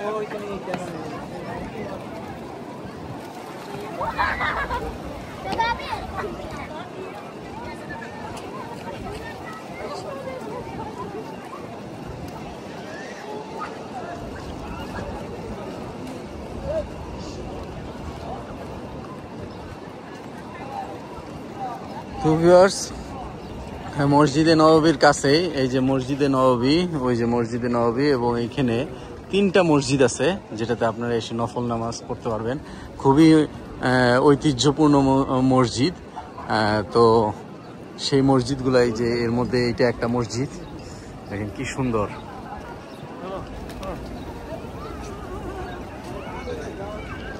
তো ভিউয়ার্স, মসজিদে নববীর কাছেই এই যে মসজিদে নববী, ওই যে মসজিদে নববী, এবং এইখানে 3টা মসজিদ আছে যেটাতে আপনারা এসে নফল নামাজ পড়তে পারবেন। খুবই ঐতিহ্যপূর্ণ মসজিদ। তো সেই মসজিদগুলাই যে এর মধ্যে এইটা একটা মসজিদ, দেখেন কি সুন্দর।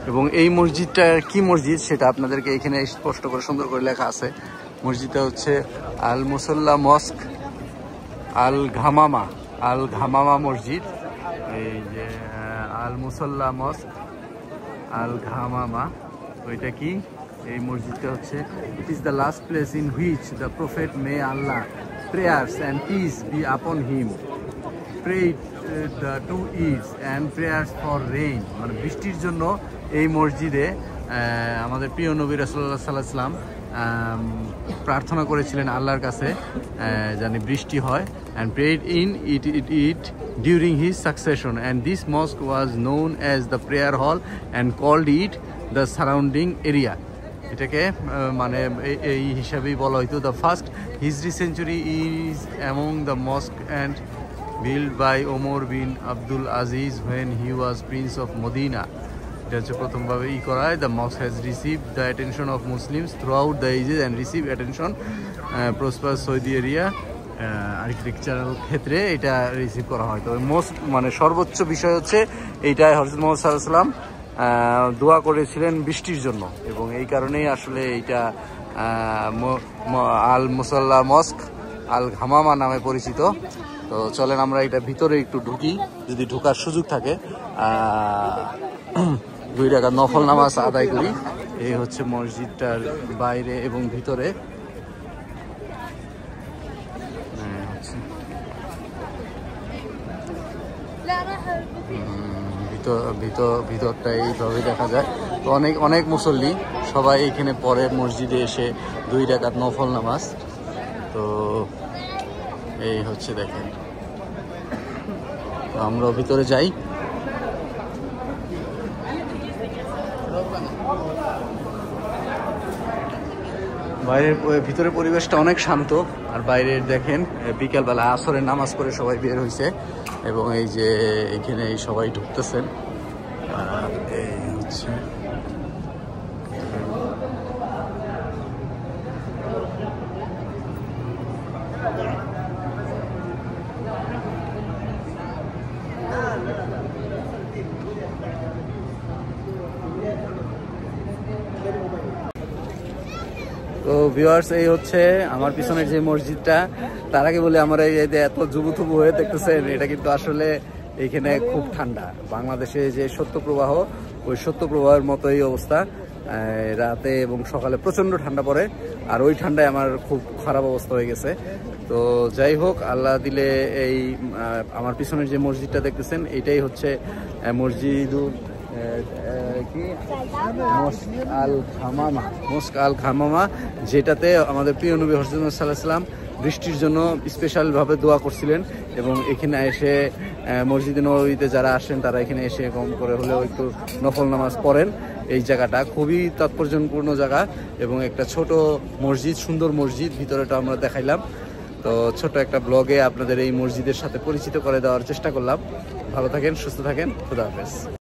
এবং এই মসজিদটা কি মসজিদ সেটা আপনাদেরকে এখানে স্পষ্ট করে সুন্দর করে লেখা আছে। মসজিদটা হচ্ছে আল মুসল্লা মস্ক আল ঘামামা মসজিদ। এই যে আল মুসল্লা মস্ক আল ঘামামা, ওইটা কি? এই মসজিদটা হচ্ছে it is the last place in which the prophet may Allah prayers and peace be upon him prayed the 2 Eids and prayers for rain. মানে বৃষ্টির জন্য এই মসজিদে আমাদের প্রিয় নবী রাসূলুল্লাহ সাল্লাল্লাহু আলাইহি ওয়াসাল্লাম প্রার্থনা করেছিলেন আল্লাহর কাছে যেন বৃষ্টি হয়, and prayed in it during his succession, and this mosque was known as the prayer hall and called it the surrounding area. এটাকে মানে এই হিসাবেই বলা হয়তো the first Hijri century is among the mosque and built by Omar bin Abdul Aziz when he was prince of Medina. এটা হচ্ছে প্রথমভাবে করা হয়। The mosque has receive the attention of Muslims throughout the ages and receive attention prosper Saudi area architectural ক্ষেত্রে এটা receive করা হয়। তবে মোস্ট মানে সর্বোচ্চ বিষয় হচ্ছে এইটাই হযরত মুহাম্মদ সাল্লাল্লাহু আলাইহি ওয়াসাল্লাম দোয়া করেছিলেন বৃষ্টির জন্য, এবং এই কারণেই আসলে এইটা আল মুসল্লা মস্ক আল ঘামামা নামে পরিচিত। তো চলেন আমরা এটা ভিতরে একটু ঢুকি, যদি ঢোকার সুযোগ থাকে। 2 রাকাত নফল নামাজ আদায় করি। এই হচ্ছে মসজিদটার বাইরে এবং ভিতরে। ভিতরটা এইভাবে দেখা যায়। তো অনেক মুসল্লি সবাই এখানে পরে মসজিদে এসে 2 রাকাত নফল নামাজ। তো এই হচ্ছে দেখেন, আমরা ভিতরে যাই। ভিতরে পরিবেশটা অনেক শান্ত, আর বাইরের দেখেন বিকালবেলা আসরের নামাজ পড়ে সবাই বের হয়েছে, এবং এই যে এখানে সবাই ঢুকতেছেন। এই হচ্ছে তো ভিউয়ার্স, এই হচ্ছে আমার পিছনের যে মসজিদটা। তার আগে বলে আমরা এই যে এত যুবথুবু হয়ে দেখতেছেন, এটা কিন্তু আসলে এইখানে খুব ঠান্ডা। বাংলাদেশে যে শৈত্যপ্রবাহ, ওই শৈত্যপ্রবাহের মতোই অবস্থা। রাতে এবং সকালে প্রচণ্ড ঠান্ডা পড়ে, আর ওই ঠান্ডায় আমার খুব খারাপ অবস্থা হয়ে গেছে। তো যাই হোক, আল্লাহ দিলে এই আমার পিছনের যে মসজিদটা দেখতেছেন, এটাই হচ্ছে মসজিদুল মস্ক আল ঘামামা, যেটাতে আমাদের প্রিয় নবী হযরত মুহাম্মদ সাল্লাল্লাহু আলাইহি ওয়াসাল্লাম বৃষ্টির জন্য স্পেশালভাবে দোয়া করছিলেন। এবং এখানে এসে মসজিদে নববীতে যারা আসেন তারা এখানে এসে কম করে হলেও একটু নফল নামাজ পড়েন। এই জায়গাটা খুবই তাৎপর্যপূর্ণ জায়গা, এবং একটা ছোট মসজিদ, সুন্দর মসজিদ। ভিতরেটা আমরা দেখাইলাম। তো ছোট একটা ব্লগে আপনাদের এই মসজিদের সাথে পরিচিত করে দেওয়ার চেষ্টা করলাম। ভালো থাকেন, সুস্থ থাকেন, খুদা হাফেজ।